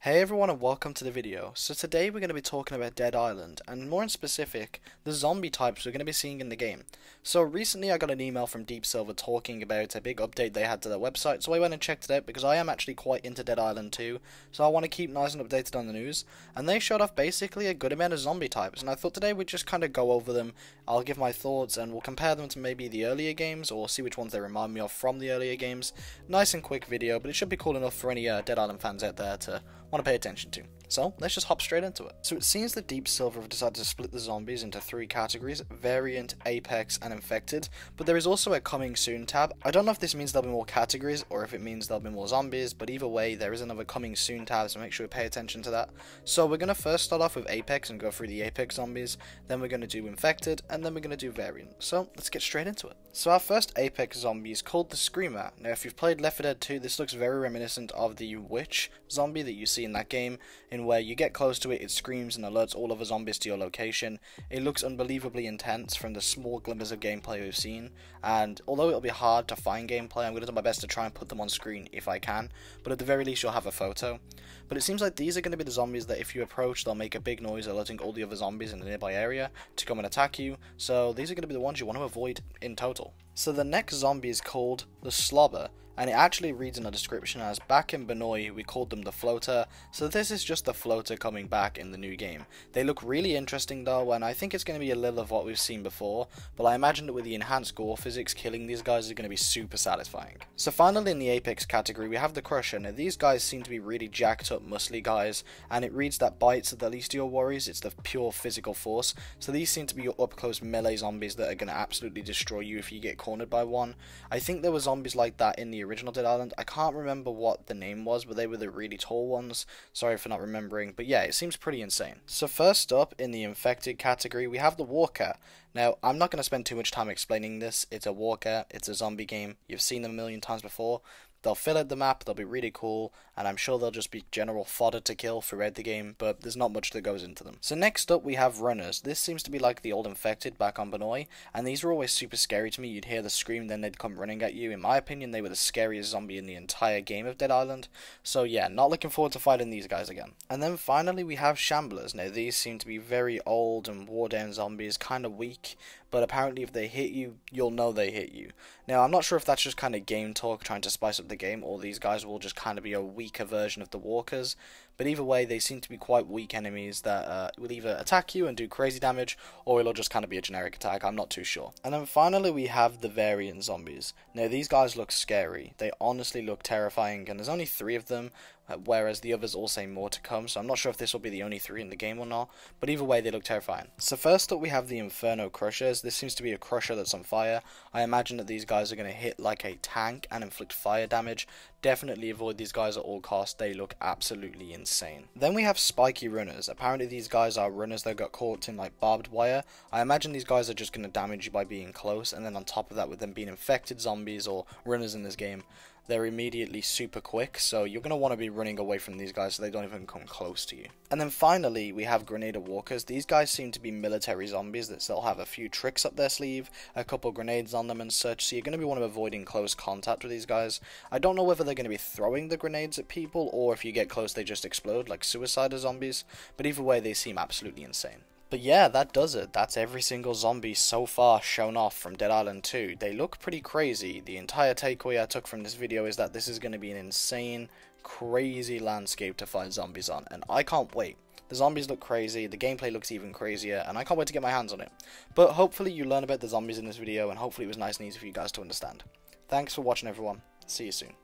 Hey everyone and welcome to the video. So today we're going to be talking about Dead Island, and more in specific, the zombie types we're going to be seeing in the game. So recently I got an email from Deep Silver talking about a big update they had to their website, so I went and checked it out because I am actually quite into Dead Island too, so I want to keep nice and updated on the news, and they showed off basically a good amount of zombie types, and I thought today we'd just kind of go over them. I'll give my thoughts and we'll compare them to maybe the earlier games, or see which ones they remind me of from the earlier games. Nice and quick video, but it should be cool enough for any Dead Island fans out there to want to pay attention to. So let's just hop straight into it. So it seems that Deep Silver have decided to split the zombies into three categories: Variant, Apex, and Infected, but there is also a Coming Soon tab. I don't know if this means there'll be more categories or if it means there'll be more zombies, but either way there is another Coming Soon tab, so make sure we pay attention to that. So we're going to first start off with Apex and go through the Apex zombies, then we're going to do Infected, and then we're going to do Variant. So let's get straight into it. So our first Apex zombie is called the Screamer. Now if you've played Left 4 Dead 2, this looks very reminiscent of the Witch zombie that you see in that game, in where you get close to it, it screams and alerts all other zombies to your location. It looks unbelievably intense from the small glimmers of gameplay we've seen, and although it'll be hard to find gameplay, I'm going to do my best to try and put them on screen if I can, but at the very least you'll have a photo. But it seems like these are going to be the zombies that if you approach, they'll make a big noise alerting all the other zombies in the nearby area to come and attack you, so these are going to be the ones you want to avoid in total. So the next zombie is called the Slobber, and it actually reads in the description as, back in Benoit we called them the Floater, so this is just the Floater coming back in the new game. They look really interesting though, and I think it's going to be a little of what we've seen before, but I imagine that with the enhanced gore physics, killing these guys is going to be super satisfying. So finally in the Apex category we have the Crusher. Now these guys seem to be really jacked up muscly guys, and it reads that bites are the least of your worries, it's the pure physical force, so these seem to be your up close melee zombies that are going to absolutely destroy you if you get cornered by one. I think there were zombies like that in the original Dead Island. I can't remember what the name was, but they were the really tall ones. Sorry for not remembering, but yeah, it seems pretty insane. So first up in the Infected category we have the Walker. Now I'm not going to spend too much time explaining this. It's a Walker, it's a zombie game, you've seen them a million times before. They'll fill out the map, they'll be really cool, and I'm sure they'll just be general fodder to kill throughout the game, but there's not much that goes into them. So next up we have Runners. This seems to be like the old Infected back on Benoit, and these were always super scary to me. You'd hear the scream, then they'd come running at you. In my opinion, they were the scariest zombie in the entire game of Dead Island, so yeah, not looking forward to fighting these guys again. And then finally we have Shamblers. Now these seem to be very old and wore down zombies, kind of weak, but apparently if they hit you, you'll know they hit you. Now I'm not sure if that's just kind of game talk trying to spice up the game, or these guys will just kind of be a weaker version of the Walkers, but either way they seem to be quite weak enemies that will either attack you and do crazy damage, or it'll just kind of be a generic attack. I'm not too sure. And then finally we have the Variant zombies. Now these guys look scary, they honestly look terrifying, and there's only 3 of them, whereas the others all say more to come, so I'm not sure if this will be the only 3 in the game or not, but either way they look terrifying. So first up we have the Inferno Crushers. This seems to be a crusher that's on fire. I imagine that these guys are going to hit like a tank and inflict fire damage. Definitely avoid these guys at all costs, they look absolutely insane. Then we have Spiky Runners. Apparently these guys are runners that got caught in like barbed wire. I imagine these guys are just going to damage you by being close, and then on top of that, with them being infected zombies or runners in this game, they're immediately super quick, so you're going to want to be running away from these guys so they don't even come close to you. And then finally we have Grenada Walkers. These guys seem to be military zombies that still have a few tricks up their sleeve, a couple grenades on them and such, so you're going to be one of avoiding close contact with these guys. I don't know whether they're going to be throwing the grenades at people, or if you get close they just explode like suicide zombies, but either way they seem absolutely insane. But yeah, that does it. That's every single zombie so far shown off from Dead Island 2. They look pretty crazy. The entire takeaway I took from this video is that this is going to be an insane, crazy landscape to fight zombies on, and I can't wait. The zombies look crazy, the gameplay looks even crazier, and I can't wait to get my hands on it. But hopefully you learn about the zombies in this video, and hopefully it was nice and easy for you guys to understand. Thanks for watching everyone. See you soon.